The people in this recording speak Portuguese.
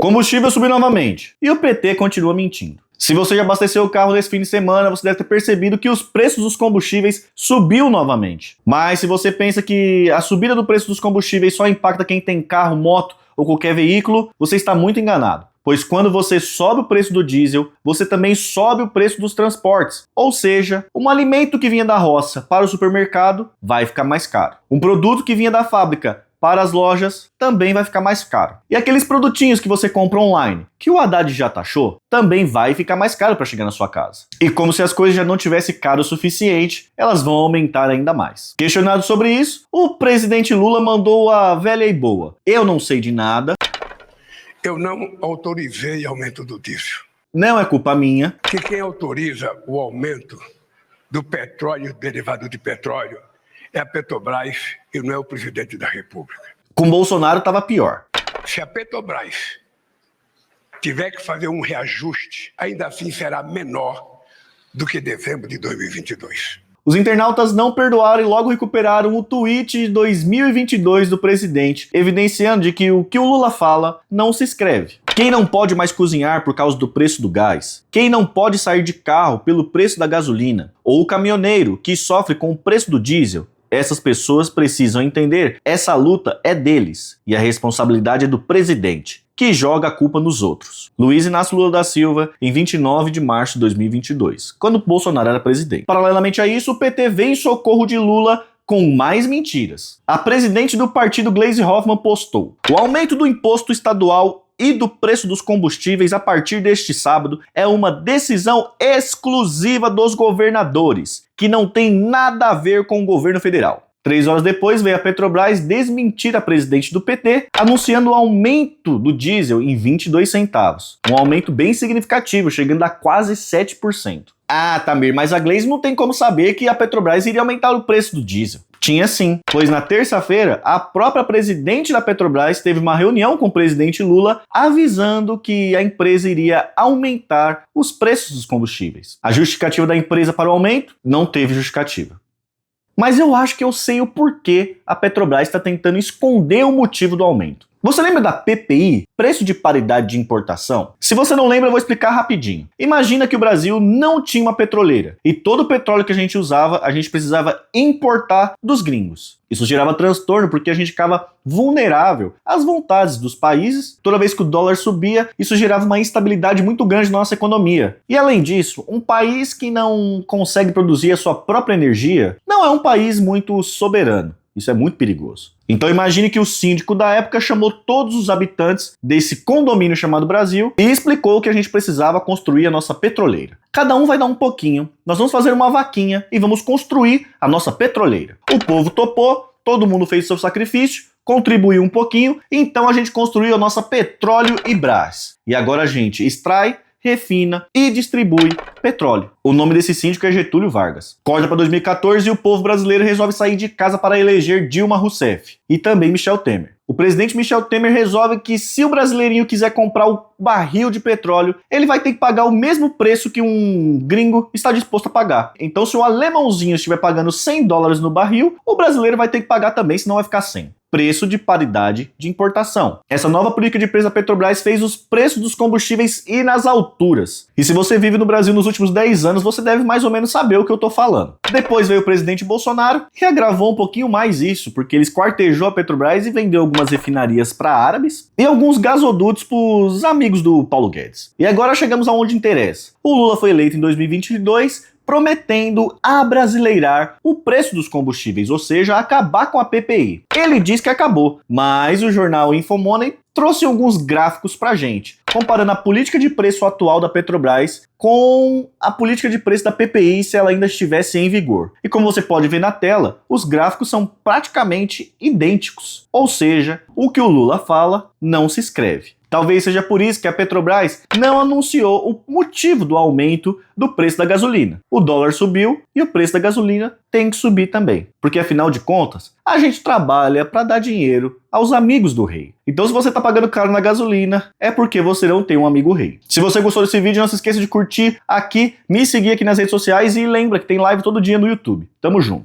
Combustível subiu novamente e o PT continua mentindo. Se você já abasteceu o carro nesse fim de semana, você deve ter percebido que os preços dos combustíveis subiu novamente. Mas se você pensa que a subida do preço dos combustíveis só impacta quem tem carro, moto ou qualquer veículo, você está muito enganado. Pois quando você sobe o preço do diesel, você também sobe o preço dos transportes. Ou seja, um alimento que vinha da roça para o supermercado vai ficar mais caro. Um produto que vinha da fábrica para as lojas também vai ficar mais caro. E aqueles produtinhos que você compra online, que o Haddad já taxou, também vai ficar mais caro para chegar na sua casa. E como se as coisas já não tivessem caro o suficiente, elas vão aumentar ainda mais. Questionado sobre isso, o presidente Lula mandou a velha e boa: eu não sei de nada. Eu não autorizei aumento do diesel. Não é culpa minha. Que quem autoriza o aumento do petróleo, derivado de petróleo, é a Petrobras e não é o presidente da República. Com Bolsonaro estava pior. Se a Petrobras tiver que fazer um reajuste, ainda assim será menor do que dezembro de 2022. Os internautas não perdoaram e logo recuperaram o tweet de 2022 do presidente, evidenciando de que o Lula fala não se escreve. Quem não pode mais cozinhar por causa do preço do gás? Quem não pode sair de carro pelo preço da gasolina? Ou o caminhoneiro que sofre com o preço do diesel? Essas pessoas precisam entender, essa luta é deles e a responsabilidade é do presidente, que joga a culpa nos outros. Luiz Inácio Lula da Silva, em 29 de março de 2022, quando Bolsonaro era presidente. Paralelamente a isso, o PT vem em socorro de Lula com mais mentiras. A presidente do partido, Gleisi Hoffmann, postou: o aumento do imposto estadual e do preço dos combustíveis a partir deste sábado é uma decisão exclusiva dos governadores, que não tem nada a ver com o governo federal. 3 horas depois veio a Petrobras desmentir a presidente do PT, anunciando o aumento do diesel em 22 centavos. Um aumento bem significativo, chegando a quase 7%. Ah, Tamir, mas a Gleisi não tem como saber que a Petrobras iria aumentar o preço do diesel. Tinha sim, pois na terça-feira, a própria presidente da Petrobras teve uma reunião com o presidente Lula avisando que a empresa iria aumentar os preços dos combustíveis. A justificativa da empresa para o aumento? Não teve justificativa. Mas eu acho que eu sei o porquê a Petrobras está tentando esconder o motivo do aumento. Você lembra da PPI, preço de paridade de importação? Se você não lembra, eu vou explicar rapidinho. Imagina que o Brasil não tinha uma petroleira e todo o petróleo que a gente usava, a gente precisava importar dos gringos. Isso gerava transtorno porque a gente ficava vulnerável às vontades dos países. Toda vez que o dólar subia, isso gerava uma instabilidade muito grande na nossa economia. E além disso, um país que não consegue produzir a sua própria energia não é um país muito soberano. Isso é muito perigoso. Então imagine que o síndico da época chamou todos os habitantes desse condomínio chamado Brasil e explicou que a gente precisava construir a nossa petroleira. Cada um vai dar um pouquinho, nós vamos fazer uma vaquinha e vamos construir a nossa petroleira. O povo topou, todo mundo fez seu sacrifício, contribuiu um pouquinho, então a gente construiu a nossa Petróleo e Brás. E agora a gente extrai, refina e distribui petróleo. O nome desse síndico é Getúlio Vargas. Corta para 2014 e o povo brasileiro resolve sair de casa para eleger Dilma Rousseff e também Michel Temer. O presidente Michel Temer resolve que se o brasileirinho quiser comprar o barril de petróleo, ele vai ter que pagar o mesmo preço que um gringo está disposto a pagar. Então se o alemãozinho estiver pagando $100 no barril, o brasileiro vai ter que pagar também, senão vai ficar 100. Preço de paridade de importação. Essa nova política de preço da Petrobras fez os preços dos combustíveis ir nas alturas. E se você vive no Brasil nos últimos 10 anos, você deve mais ou menos saber o que eu tô falando. Depois veio o presidente Bolsonaro e agravou um pouquinho mais isso, porque ele esquartejou a Petrobras e vendeu algumas refinarias para árabes e alguns gasodutos para os amigos do Paulo Guedes. E agora chegamos aonde interessa. O Lula foi eleito em 2022, prometendo abrasileirar o preço dos combustíveis, ou seja, acabar com a PPI. Ele diz que acabou, mas o jornal Infomoney trouxe alguns gráficos pra gente, comparando a política de preço atual da Petrobras com a política de preço da PPI se ela ainda estivesse em vigor. E como você pode ver na tela, os gráficos são praticamente idênticos, ou seja, o que o Lula fala não se escreve. Talvez seja por isso que a Petrobras não anunciou o motivo do aumento do preço da gasolina. O dólar subiu e o preço da gasolina tem que subir também. Porque afinal de contas, a gente trabalha para dar dinheiro aos amigos do rei. Então se você está pagando caro na gasolina, é porque você não tem um amigo rei. Se você gostou desse vídeo, não se esqueça de curtir aqui, me seguir aqui nas redes sociais e lembra que tem live todo dia no YouTube. Tamo junto.